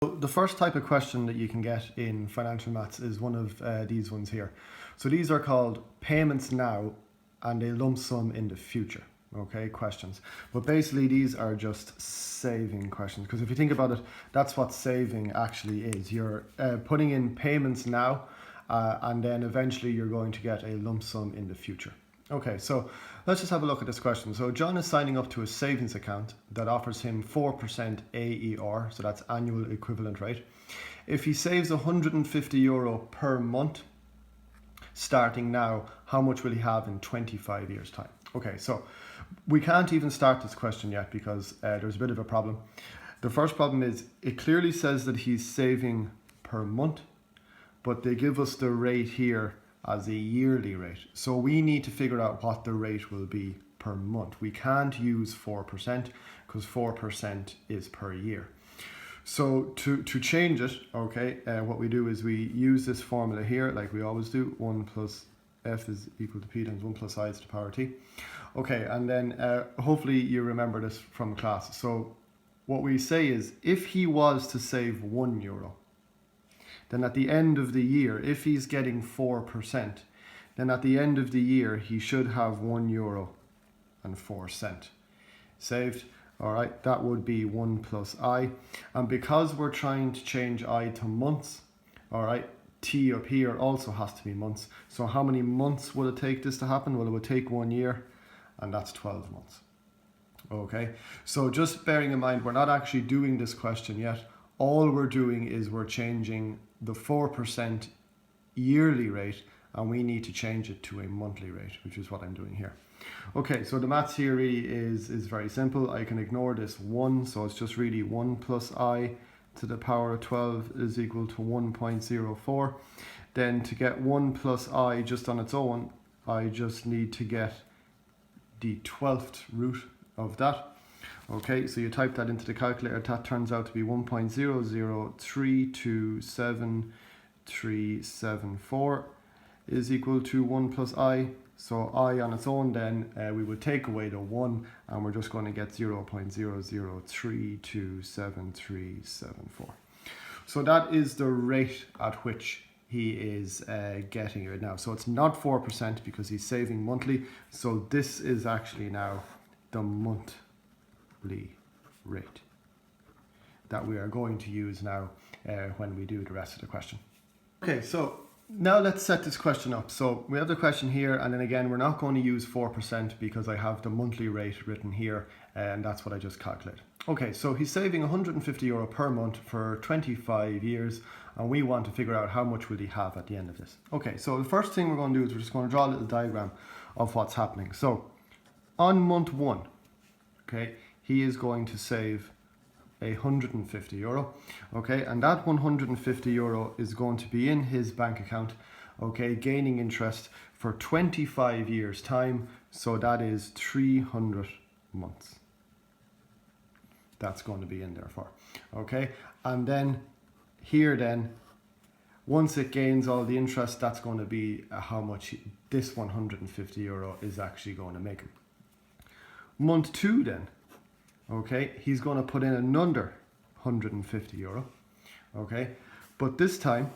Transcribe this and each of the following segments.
The first type of question that you can get in financial maths is one of these ones here. So these are called payments now and a lump sum in the future. Okay, questions. But basically these are just saving questions, because if you think about it, that's what saving actually is. You're putting in payments now and then eventually you're going to get a lump sum in the future. Okay, so let's just have a look at this question. So John is signing up to a savings account that offers him 4% AER, so that's annual equivalent rate. If he saves €150 per month, starting now, how much will he have in 25 years' time? Okay, so we can't even start this question yet because there's a bit of a problem. The first problem is it clearly says that he's saving per month, but they give us the rate here as a yearly rate. So we need to figure out what the rate will be per month. We can't use 4% because 4% is per year. So to change it, okay, what we do is we use this formula here like we always do. 1 plus f is equal to p times 1 plus I to the power t. Okay, and then hopefully you remember this from class. So what we say is if he was to save €1, then at the end of the year, if he's getting 4%, then at the end of the year, he should have €1.04 saved. All right, that would be 1 plus I. And because we're trying to change I to months, all right, T up here also has to be months. So how many months will it take this to happen? Well, it would take 1 year, and that's 12 months. Okay, so just bearing in mind, we're not actually doing this question yet. All we're doing is we're changing the 4% yearly rate, and we need to change it to a monthly rate, which is what I'm doing here. Okay, so the maths here really is very simple. I can ignore this 1, so it's just really 1 plus I to the power of 12 is equal to 1.04. Then to get 1 plus I just on its own, I just need to get the 12th root of that. Okay, so you type that into the calculator, that turns out to be 1.003273774 is equal to 1 plus I. So I on its own then, we would take away the 1 and we're just going to get 0.003273774. So that is the rate at which he is getting it now. So it's not 4% because he's saving monthly. So this is actually now the monthly rate that we are going to use now when we do the rest of the question. Okay, so now let's set this question up. So we have the question here, and then again, we're not going to use 4% because I have the monthly rate written here, and that's what I just calculated. Okay, so he's saving €150 per month for 25 years, and we want to figure out how much will he have at the end of this. Okay, so the first thing we're going to do is we're just going to draw a little diagram of what's happening. So on month 1, okay, he is going to save €150, okay, and that €150 is going to be in his bank account, okay, gaining interest for 25 years time, so that is 300 months. That's going to be in there for, okay, and then here then, once it gains all the interest, that's going to be how much this €150 is actually going to make him. Month 2 then, okay, he's going to put in another €150, okay, but this time,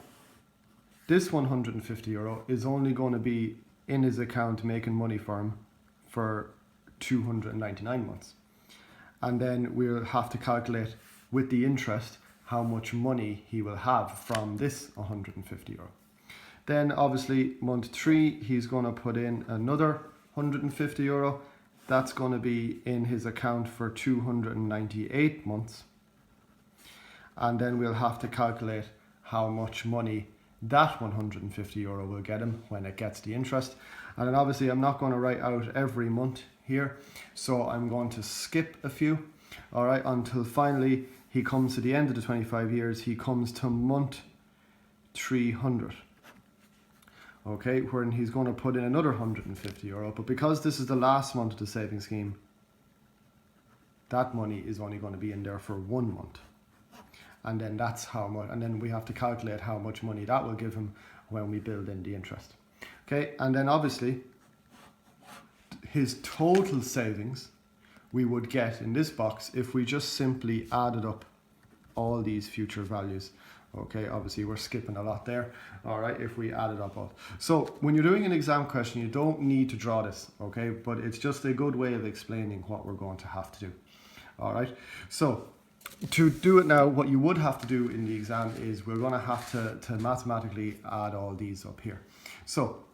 this €150 is only going to be in his account making money for him for 299 months. And then we'll have to calculate with the interest how much money he will have from this €150. Then obviously month 3, he's going to put in another €150. That's going to be in his account for 298 months. And then we'll have to calculate how much money that €150 will get him when it gets the interest. And then obviously I'm not going to write out every month here, so I'm going to skip a few, all right, until finally he comes to the end of the 25 years, he comes to month 300. Okay, wherein he's going to put in another €150, but because this is the last month of the saving scheme, that money is only going to be in there for 1 month. And then that's how much, and then we have to calculate how much money that will give him when we build in the interest. Okay, and then obviously his total savings we would get in this box if we just simply added up all these future values. Okay, obviously we're skipping a lot there. All right, if we add it up all. So when you're doing an exam question, you don't need to draw this, okay? But it's just a good way of explaining what we're going to have to do. All right, so to do it now, what you would have to do in the exam is we're going to have to mathematically add all these up here. So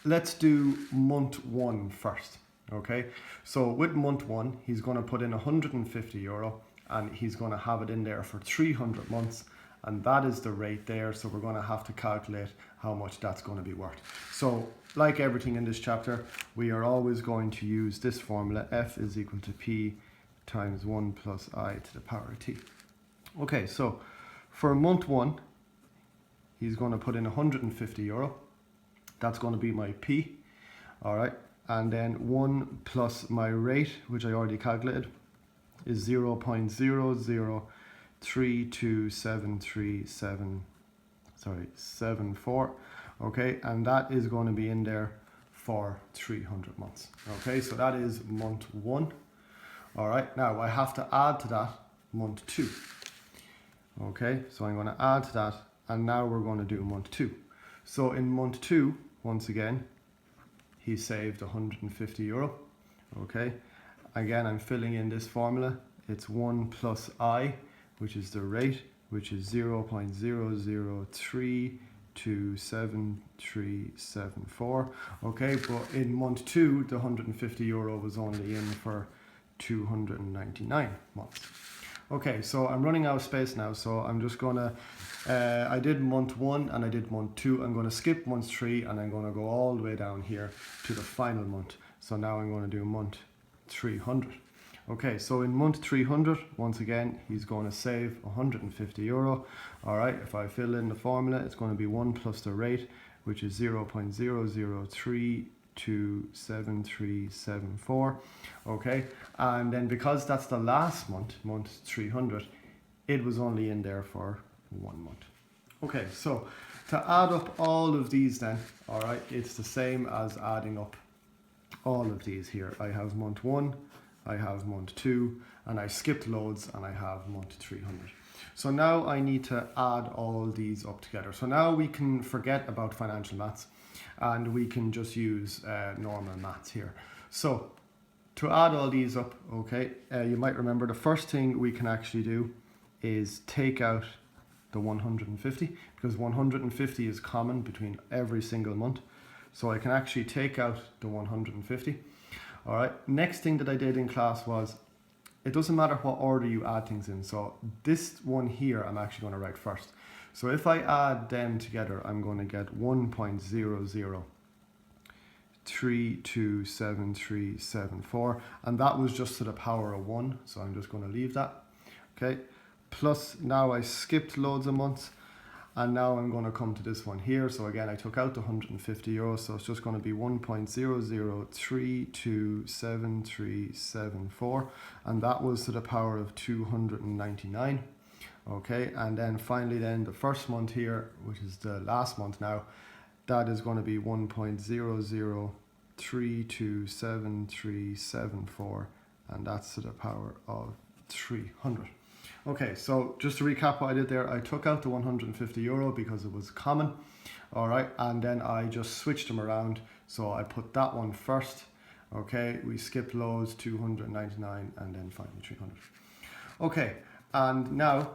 let's do month 1 first. Okay, so with month 1, he's going to put in €150 and he's going to have it in there for 300 months, and that is the rate there. So we're going to have to calculate how much that's going to be worth. So like everything in this chapter, we are always going to use this formula: F is equal to P times 1 plus I to the power of T. Okay, so for month 1, he's going to put in €150. That's going to be my P. All right. And then 1 plus my rate, which I already calculated, is 0.0032737, okay, and that is going to be in there for 300 months. Okay, so that is month 1. All right, now I have to add to that month 2. Okay, so I'm going to add to that, and now we're going to do month 2. So in month 2, once again, he saved €150. Okay, again, I'm filling in this formula. It's 1 plus I, which is the rate, which is 0.0032737. Okay, but in month 2, the €150 was only in for 299 months. Okay, so I'm running out of space now, so I'm just gonna, I did month 1 and I did month 2. I'm gonna skip month 3 and I'm gonna go all the way down here to the final month. So now I'm gonna do month 300. Okay, so in month 300, once again, he's gonna save €150. All right, if I fill in the formula, it's gonna be 1 plus the rate, which is 0.0032737. Okay, and then because that's the last month, month 300, it was only in there for 1 month. Okay, so to add up all of these then, all right, it's the same as adding up all of these here. I have month 1, I have month 2, and I skipped loads and I have month 300. So now I need to add all these up together. So now we can forget about financial maths and we can just use normal maths here. So to add all these up, okay, you might remember the first thing we can actually do is take out the 150, because 150 is common between every single month. So I can actually take out the 150. All right, next thing that I did in class was, it doesn't matter what order you add things in. So this one here, I'm actually going to write first. So if I add them together, I'm going to get 1.0032737, and that was just to the power of 1. So I'm just going to leave that. Okay. Plus now I skipped loads of months, and now I'm going to come to this one here. So again, I took out the €150, so it's just going to be 1.0032737, and that was to the power of 299. Okay, and then finally then the first month here, which is the last month now, that is going to be 1.0032737, and that's to the power of 300. Okay, so just to recap what I did there, I took out the €150 because it was common, all right, and then I just switched them around. So I put that one first, okay, we skipped loads, 299, and then finally 300. Okay, and now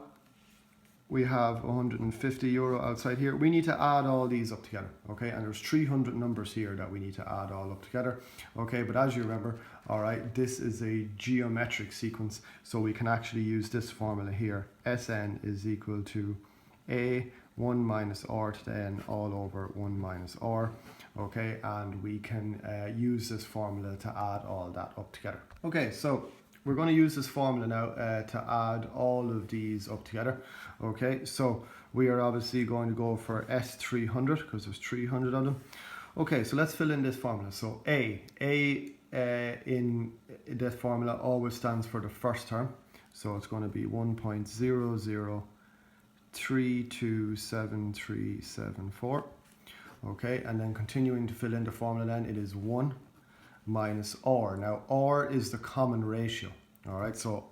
we have €150 outside here. We need to add all these up together, okay, and there's 300 numbers here that we need to add all up together, okay, but as you remember, all right, this is a geometric sequence, so we can actually use this formula here. Sn is equal to a 1 minus r to the n all over 1 minus r, okay, and we can use this formula to add all that up together. Okay, so we're going to use this formula now to add all of these up together. Okay, so we are obviously going to go for S300 because there's 300 of them. Okay, so let's fill in this formula. So A in this formula always stands for the first term. So it's going to be 1.0032737. Okay, and then continuing to fill in the formula, then it is 1 minus r. Now r is the common ratio. All right, so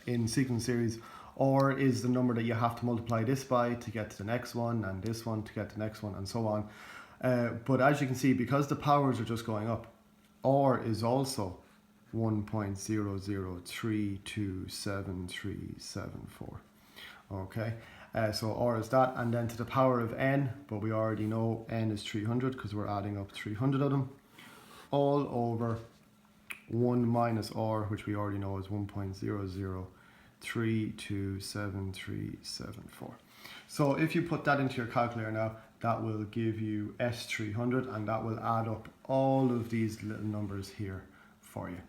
in sequence series, or is the number that you have to multiply this by to get to the next one, and this one to get to the next one, and so on. But as you can see, because the powers are just going up, or is also 1.003273774. Okay, so or is that, and then to the power of n, but we already know n is 300 because we're adding up 300 of them, all over 1 minus r, which we already know is 1.003273774. So if you put that into your calculator now, that will give you S300, and that will add up all of these little numbers here for you.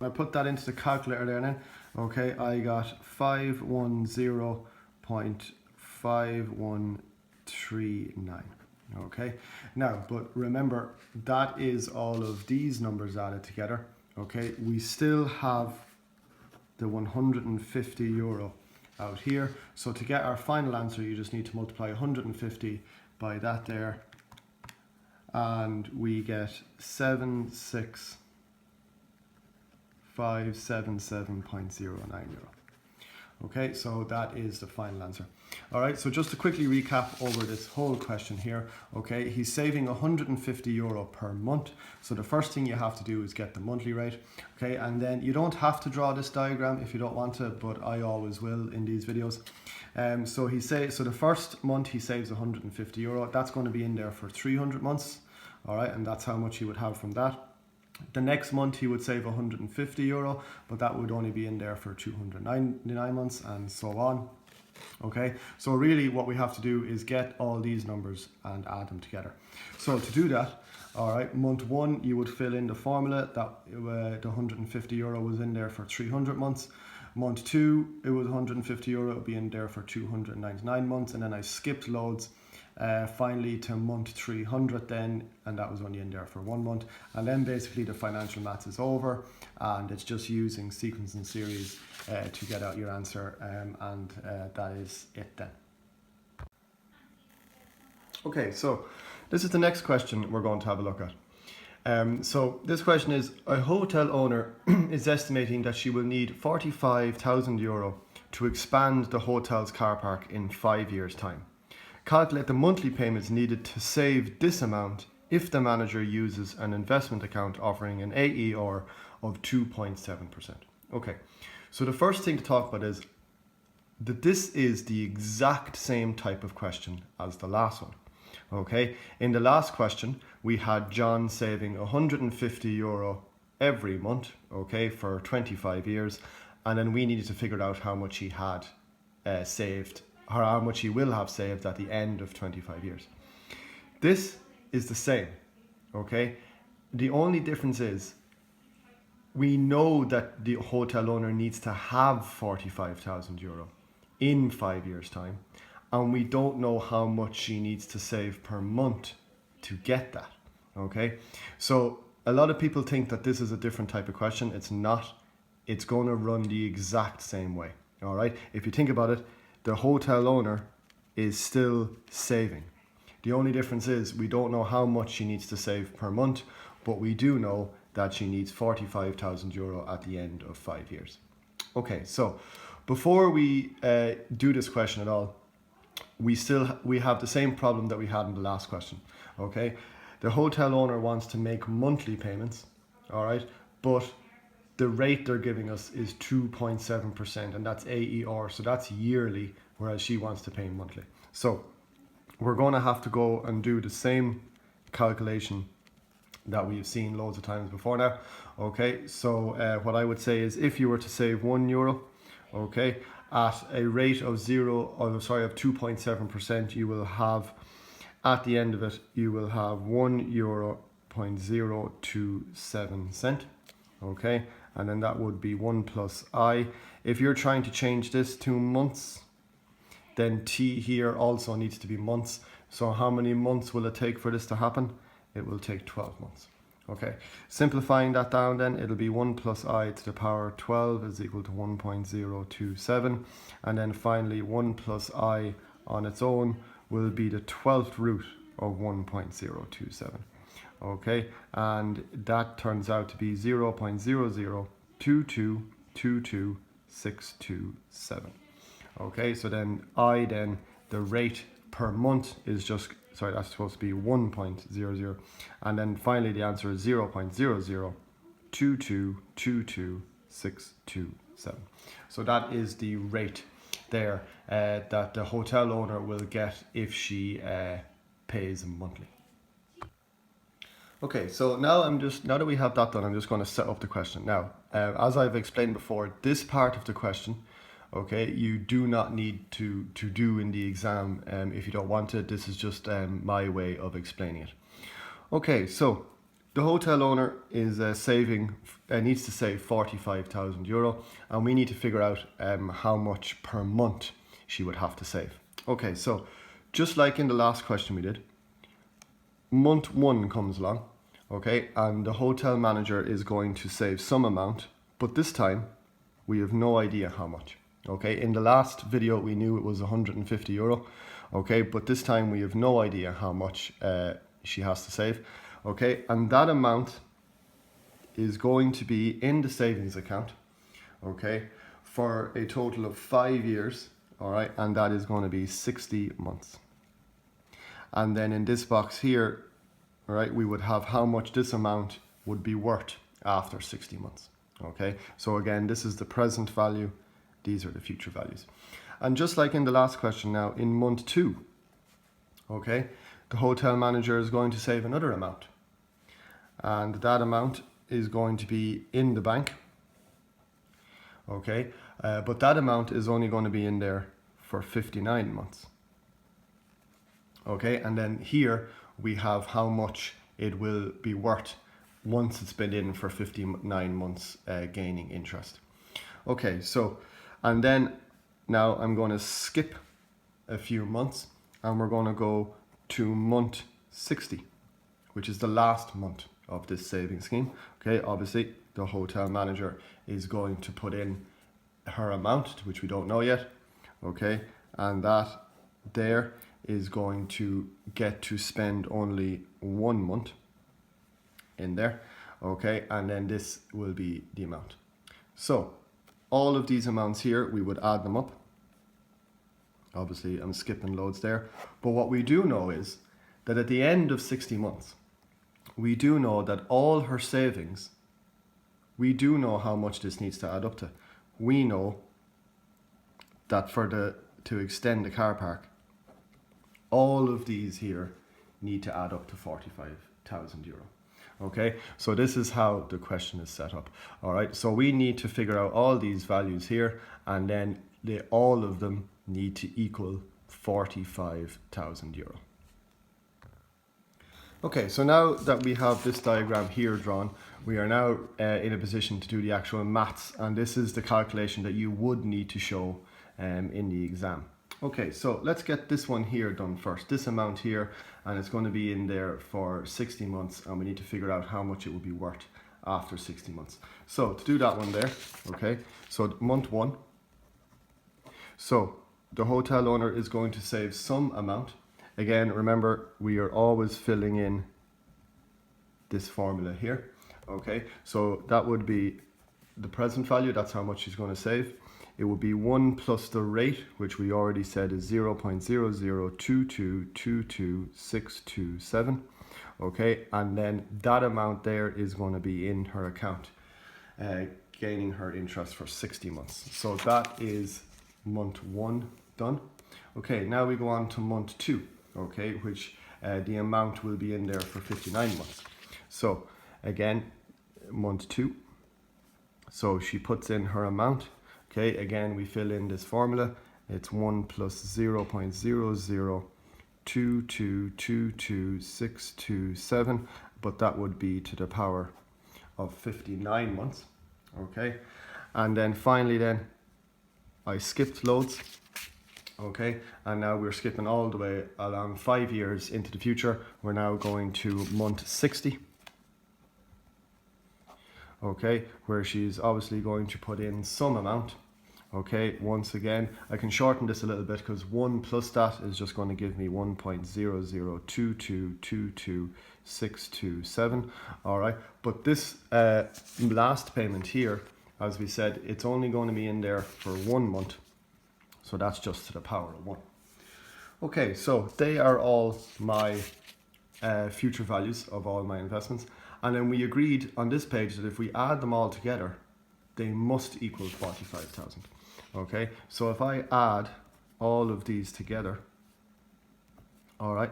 I put that into the calculator there then. Okay, I got 510.5139. Okay, now, but remember, that is all of these numbers added together. Okay, we still have the 150 euro out here. So to get our final answer, you just need to multiply 150 by that there, and we get 76577.09 euro. Okay, so that is the final answer. All right, so just to quickly recap over this whole question here, okay, he's saving 150 euro per month. So the first thing you have to do is get the monthly rate, okay, and then you don't have to draw this diagram if you don't want to, but I always will in these videos. So the first month he saves 150 euro. That's going to be in there for 300 months, all right, and that's how much he would have from that. The next month he would save 150 euro, but that would only be in there for 299 months, and so on. Okay, so really what we have to do is get all these numbers and add them together. So to do that, all right, month one, you would fill in the formula that the 150 euro was in there for 300 months. Month two, it was 150 euro, it would be in there for 299 months, and then I skipped loads. Finally to month 300 then, and that was only in there for 1 month, and then basically the financial maths is over, and it's just using sequence and series to get out your answer, and that is it then. Okay, so this is the next question we're going to have a look at. So this question is, a hotel owner is estimating that she will need 45,000 euro to expand the hotel's car park in 5 years' time. Calculate the monthly payments needed to save this amount if the manager uses an investment account offering an AER of 2.7%. Okay, so the first thing to talk about is that this is the exact same type of question as the last one. Okay, in the last question, we had John saving 150 euro every month, okay, for 25 years, and then we needed to figure out how much he had saved, or how much he will have saved at the end of 25 years. This is the same, okay? The only difference is we know that the hotel owner needs to have 45,000 euro in 5 years' time, and we don't know how much she needs to save per month to get that, okay? So a lot of people think that this is a different type of question. It's not. It's going to run the exact same way, all right? If you think about it, the hotel owner is still saving. The only difference is we don't know how much she needs to save per month, but we do know that she needs 45,000 euro at the end of 5 years. Okay, so before we do this question at all, we have the same problem that we had in the last question. Okay, the hotel owner wants to make monthly payments, all right, but the rate they're giving us is 2.7%, and that's AER, so that's yearly, whereas she wants to pay monthly. So we're going to have to go and do the same calculation that we've seen loads of times before now. Okay, so what I would say is, if you were to save €1, okay, at a rate of 2.7%, you will have, at the end of it, you will have €1.027, okay, and then that would be 1 plus I. If you're trying to change this to months, then T here also needs to be months. So how many months will it take for this to happen? It will take 12 months. Okay, simplifying that down then, it'll be 1 plus I to the power 12 is equal to 1.027. And then finally 1 plus I on its own will be the 12th root of 1.027. Okay, and that turns out to be 0.002222627. Okay, so then the rate per month is just, sorry, that's supposed to be 1.00. And then finally the answer is 0.002222627. So that is the rate there that the hotel owner will get if she pays monthly. Okay, so now now that we have that done, I'm just going to set up the question. Now, as I've explained before, this part of the question, okay, you do not need to do in the exam if you don't want it. This is just my way of explaining it. Okay, so the hotel owner is needs to save €45,000, and we need to figure out how much per month she would have to save. Okay, so just like in the last question we did, month one comes along, okay, and the hotel manager is going to save some amount, but this time we have no idea how much. Okay, in the last video we knew it was €150, okay, but this time we have no idea how much she has to save, okay, and that amount is going to be in the savings account, okay, for a total of 5 years, all right, and that is going to be 60 months. And then in this box here, all right, we would have how much this amount would be worth after 60 months. Okay, so again, this is the present value. These are the future values. And just like in the last question now, in month 2, okay, the hotel manager is going to save another amount. And that amount is going to be in the bank. Okay, but that amount is only going to be in there for 59 months. Okay, and then here we have how much it will be worth once it's been in for 59 months gaining interest. Okay, so, and then now I'm going to skip a few months and we're going to go to month 60, which is the last month of this saving scheme. Okay, obviously the hotel manager is going to put in her amount, which we don't know yet. Okay, and that there is going to get to spend only 1 month in there. Okay, and then this will be the amount. So all of these amounts here, we would add them up. Obviously I'm skipping loads there, but what we do know is that at the end of 60 months, we do know that all her savings, we do know how much this needs to add up to. We know that to extend the car park, all of these here need to add up to €45,000. Okay, so this is how the question is set up. All right, so we need to figure out all these values here, and then all of them need to equal €45,000. Okay, so now that we have this diagram here drawn, we are now in a position to do the actual maths, and this is the calculation that you would need to show in the exam. Okay, so let's get this one here done first. This amount here, and it's going to be in there for 60 months, and we need to figure out how much it will be worth after 60 months. So to do that one there, okay, so month 1. So the hotel owner is going to save some amount. Again, remember, we are always filling in this formula here. Okay, so that would be the present value, that's how much she's going to save. It would be 1 plus the rate, which we already said is 0.002222627. Okay, and then that amount there is going to be in her account, gaining her interest for 60 months. So that is month 1 done. Okay, now we go on to month 2, okay, which the amount will be in there for 59 months. So again, month 2, so she puts in her amount. Okay, again, we fill in this formula. It's 1 plus 0.002222627, but that would be to the power of 59 months. Okay, and then finally then, I skipped loads. Okay, and now we're skipping all the way along 5 years into the future. We're now going to month 60. Okay, where she's obviously going to put in some amount. Okay, once again, I can shorten this a little bit because 1 plus that is just going to give me 1.002222627. All right, but this last payment here, as we said, it's only going to be in there for 1 month. So that's just to the power of 1. Okay, so they are all my future values of all my investments. And then we agreed on this page that if we add them all together, they must equal 45,000. Okay, so if I add all of these together, all right,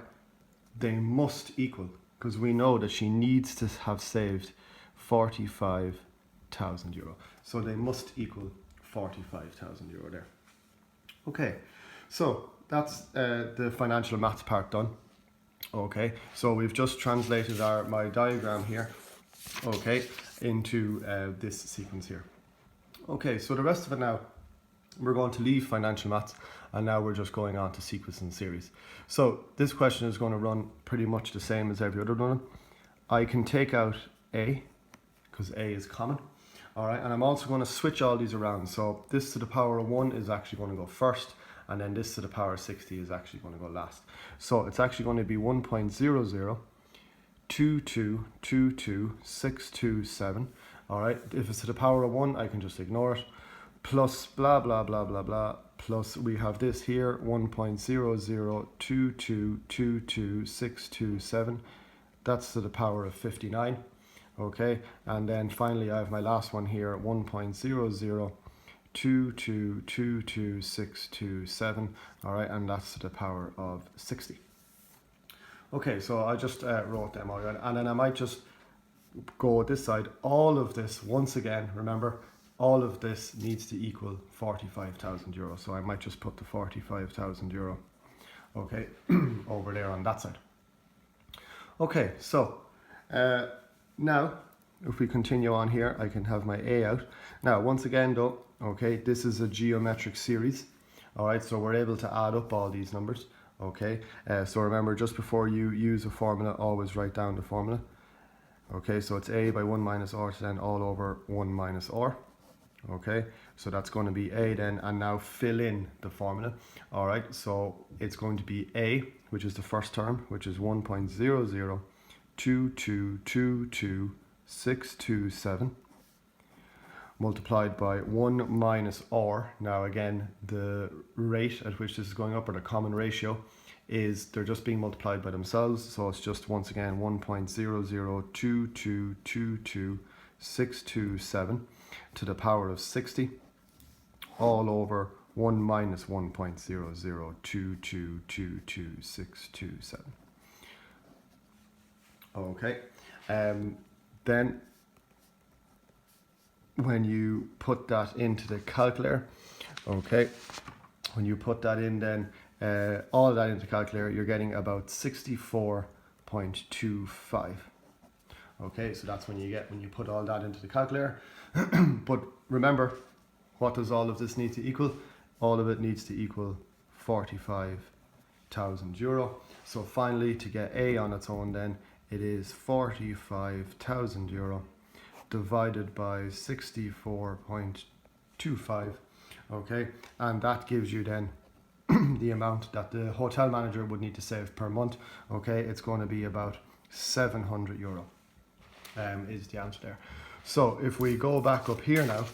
they must equal, because we know that she needs to have saved 45,000 euro. So they must equal 45,000 euro there. Okay, so that's the financial maths part done. Okay, so we've just translated my diagram here, okay, into this sequence here. Okay, so the rest of it now, we're going to leave financial maths, and now we're just going on to sequence and series. So this question is going to run pretty much the same as every other one. I can take out A, because A is common. All right, and I'm also going to switch all these around. So this to the power of 1 is actually going to go first, and then this to the power of 60 is actually going to go last. So it's actually going to be 1.0022222627. All right, if it's to the power of 1, I can just ignore it. Plus blah, blah, blah, blah, blah. Plus we have this here, 1.0022222627. That's to the power of 59. Okay, and then finally I have my last one here, 1.0022222627. All right, and that's to the power of 60. Okay, so I just wrote them all right, and then I might just go this side. All of this, once again, remember, all of this needs to equal 45,000 euro. So I might just put the 45,000 euro, okay, over there on that side. Okay, so now if we continue on here, I can have my A out. Now, once again though, okay, this is a geometric series. All right, so we're able to add up all these numbers. Okay, so remember, just before you use a formula, always write down the formula. Okay, so it's A by 1 minus R to then all over 1 minus R. Okay, so that's going to be A then, and now fill in the formula. All right, so it's going to be A, which is the first term, which is 1.0022222627 multiplied by 1 minus R. Now again, the rate at which this is going up, or the common ratio, is they're just being multiplied by themselves. So it's just, once again, 1.0022222627 to the power of 60 all over 1 minus 1.0022222627. Okay, then when you put that into the calculator, okay, when you put that in, then all of that into the calculator, you're getting about 64.25. Okay, so that's when you get when you put all that into the calculator. But remember, what does all of this need to equal? All of it needs to equal 45,000 euro. So finally, to get A on its own, then it is 45,000 euro divided by 64.25. Okay, and that gives you then the amount that the hotel manager would need to save per month. Okay, it's going to be about 700 euro. Is the answer there. So if we go back up here now,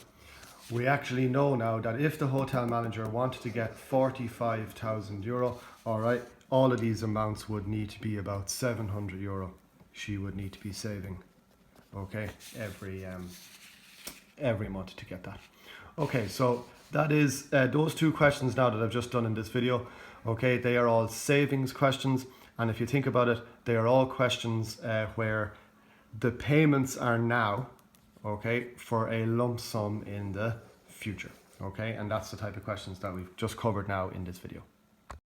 we actually know now that if the hotel manager wanted to get 45,000 euro, all right, all of these amounts would need to be about 700 euro. She would need to be saving, okay, every month to get that. Okay, so that is those two questions now that I've just done in this video. Okay, they are all savings questions, and if you think about it, they are all questions where the payments are now, okay, for a lump sum in the future. Okay, and that's the type of questions that we've just covered now in this video.